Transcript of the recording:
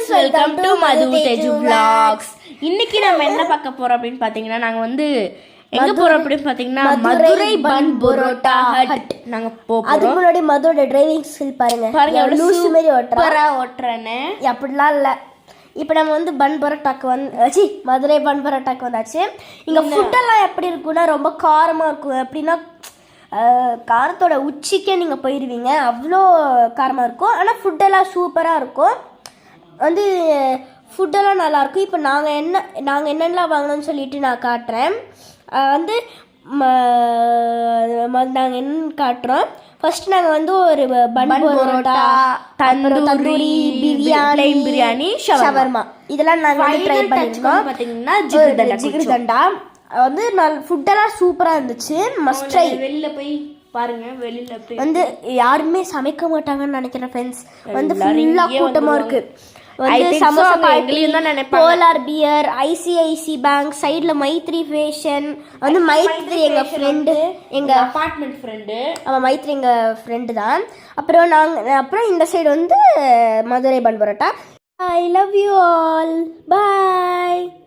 Friends, welcome to Madhu Teju vlogs. இன்னைக்கு நம்ம என்ன பார்க்க போறோம் அப்படின்னு பாத்தீங்கன்னா, நாங்க வந்து எங்க போறோம் அப்படின்னு பாத்தீங்கன்னா மதுரை பன் பரோட்டா ஹட் நாங்க போறோம். அதுக்கு முன்னாடி மதுவோட டிரைவிங் ஸ்கில் பாருங்க. லூஸ் மாதிரி ஓட்டுறேன்னு அப்படிலாம் இல்ல. இப்போ நம்ம வந்து பன் பரோட்டாக்கு வந்து மதுரை பன் பரோட்டாக்கு வந்தாச்சு. இங்க ஃபுட்டெல்லாம் எப்படி இருக்குன்னா ரொம்ப காரமா இருக்கும். எப்படின்னா காரத்தோட உச்சிக்கே நீங்கள் போயிடுவீங்க, அவ்வளோ காரமாக இருக்கும். ஆனால் ஃபுட்டெல்லாம் சூப்பராக இருக்கும். வந்து ஃபுட்டெல்லாம் நல்லாயிருக்கும். இப்போ நாங்கள் என்னென்னலாம் வாங்கினோன்னு சொல்லிட்டு நான் காட்டுறேன். வந்து நாங்கள் என்னென்னு காட்டுறோம். ஃபர்ஸ்ட் நாங்கள் வந்து ஒரு பன் பரோட்டா, தந்தூரி பிரியாணி, ஷவர்மா இதெல்லாம் நாங்கள் வந்து ட்ரை பண்ணியிருக்கோம். பார்த்தீங்கன்னா ஜிகிர்தண்டா வந்து ஃபுட்டெல்லாம் சூப்பராக இருந்துச்சு. Must try. வெளில போய் பாருங்க. வெளியில போய் வந்து யாருமே சமைக்க மாட்டாங்கன்னு நினைக்கிறேன் ஃப்ரெண்ட்ஸ். வந்து ஃபுல்லாக கூட்டமாக இருக்கு. வந்து samosa, polar bear, ICICI bank, சைடில் மைத்ரி ஃபேஷன். வந்து மைத்ரி எங்கள் ஃப்ரெண்டு, எங்கள் அப்பார்ட்மெண்ட் ஃப்ரெண்டு. ஆமாம், மைத்ரி எங்கள் ஃப்ரெண்டு தான். அப்புறம் இந்த சைடு வந்து Madurai bun parotta. I love you all. Bye.